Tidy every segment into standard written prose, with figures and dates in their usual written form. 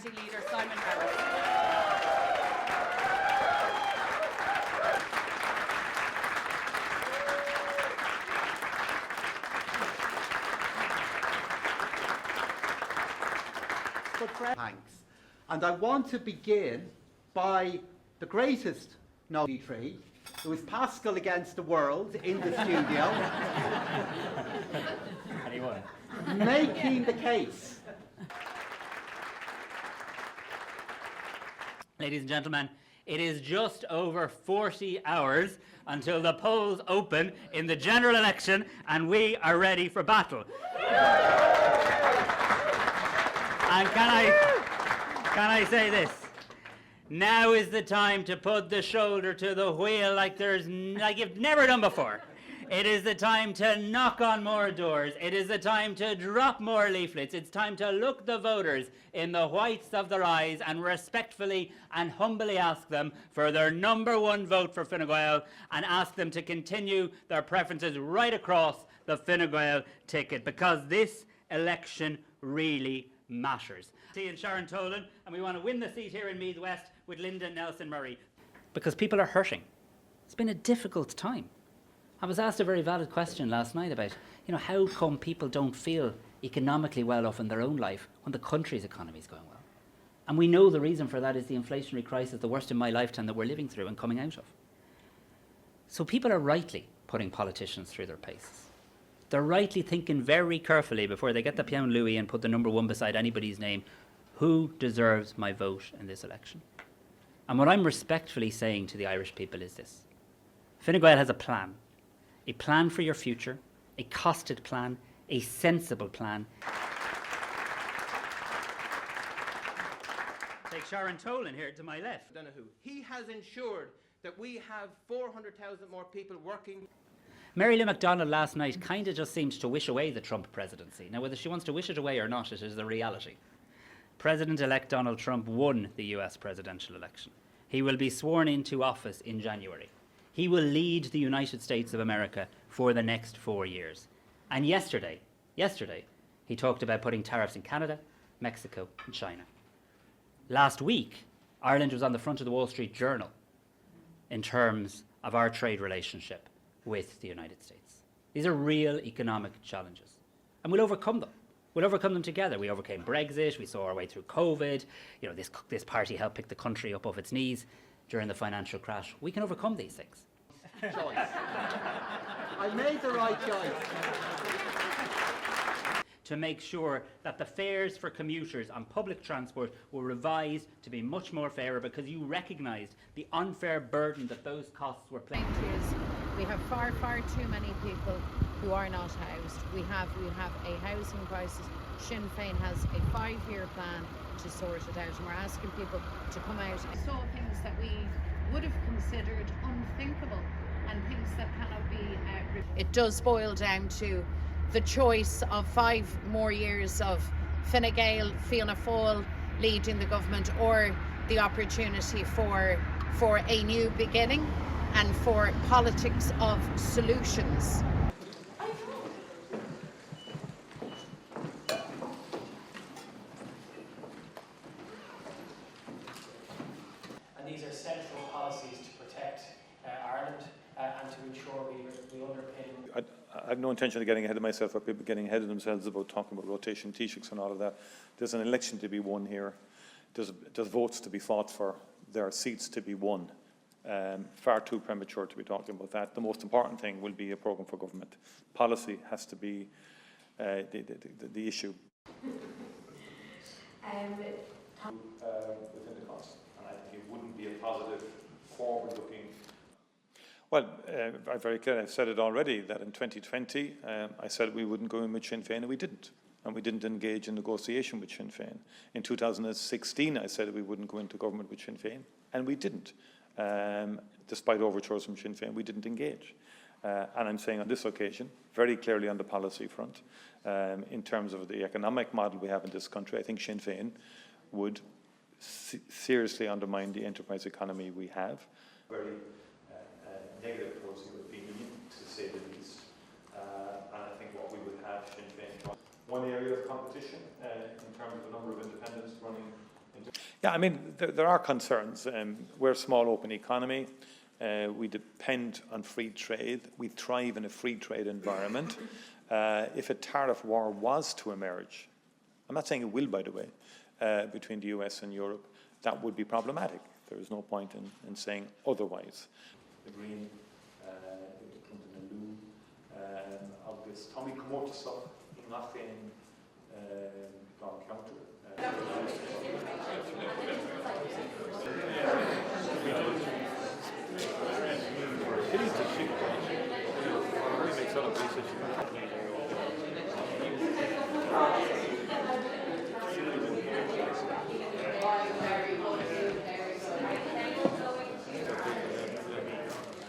Party leader Simon Harris. Thanks. And I want to begin by the greatest novelty tree. It was Pascal against the world in the studio. Anyone? Making the case. Ladies and gentlemen, it is just over 40 hours until the polls open in the general election, and we are ready for battle. And can I say this? Now is the time to put the shoulder to the wheel like you've never done before. It is the time to knock on more doors. It is the time to drop more leaflets. It's time to look the voters in the whites of their eyes and respectfully and humbly ask them for their number one vote for Fine Gael, and ask them to continue their preferences right across the Fine Gael ticket, because this election really matters. And Sharon Tolan, and we want to win the seat here in Meath West with Linda Nelson Murray. Because people are hurting. It's been a difficult time. I was asked a very valid question last night about, how come people don't feel economically well off in their own life when the country's economy is going well? And we know the reason for that is the inflationary crisis, the worst in my lifetime that we're living through and coming out of. So people are rightly putting politicians through their paces. They're rightly thinking very carefully before they get the Pion Louis and put the number one beside anybody's name, who deserves my vote in this election? And what I'm respectfully saying to the Irish people is this. Fine Gael has a plan for your future, a costed plan, a sensible plan. Take Sharon Tolan here to my left. Donahue. He has ensured that we have 400,000 more people working. Mary Lou McDonald last night kind of just seemed to wish away the Trump presidency. Now, whether she wants to wish it away or not, it is the reality. President-elect Donald Trump won the US presidential election. He will be sworn into office in January. He will lead the United States of America for the next 4 years. And yesterday, he talked about putting tariffs in Canada, Mexico, and China. Last week, Ireland was on the front of the Wall Street Journal in terms of our trade relationship with the United States. These are real economic challenges, and we'll overcome them. We'll overcome them together. We overcame Brexit, we saw our way through COVID, this party helped pick the country up off its knees during the financial crash. We can overcome these things. Choice. I made the right choice. To make sure that the fares for commuters on public transport were revised to be much more fairer, because you recognised the unfair burden that those costs were placing. We have far too many people who are not housed. We have a housing crisis. Sinn Féin has a 5-year plan to sort it out, and we're asking people to come out. I saw things that we would have considered unthinkable and things that cannot be it does boil down to the choice of 5 more years of Fine Gael, Fianna Fáil leading the government, or the opportunity for a new beginning and for politics of solutions. And these are central policies to protect Ireland and to ensure we underpin. I have no intention of getting ahead of myself or people getting ahead of themselves about talking about rotation Taoiseachs and all of that. There's an election to be won here. There's votes to be fought for. There are seats to be won. Far too premature to be talking about that. The most important thing will be a programme for government. Policy has to be the issue. Within the cost, and I think it wouldn't be a positive, forward-looking. Well, I'm very clear. I've said it already that in 2020 I said we wouldn't go in with Sinn Féin, and we didn't. And we didn't engage in negotiation with Sinn Féin. In 2016 I said we wouldn't go into government with Sinn Féin, and we didn't. Despite overtures from Sinn Féin, we didn't engage. And I'm saying on this occasion, very clearly on the policy front, in terms of the economic model we have in this country, I think Sinn Féin would seriously undermine the enterprise economy we have. Very negative towards the European Union, to say the least. And I think what we would have Sinn Féin. One area of competition in terms of the number of independents running in Yeah, I mean, there are concerns. We're a small open economy. We depend on free trade. We thrive in a free trade environment. If a tariff war was to emerge, I'm not saying it will, by the way, between the US and Europe, that would be problematic. There is no point in saying otherwise. The Green, of this Tommy come to stuff in nothing gone counter.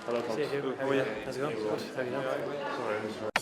Hello, how are you? How's it going? Good. How are you doing?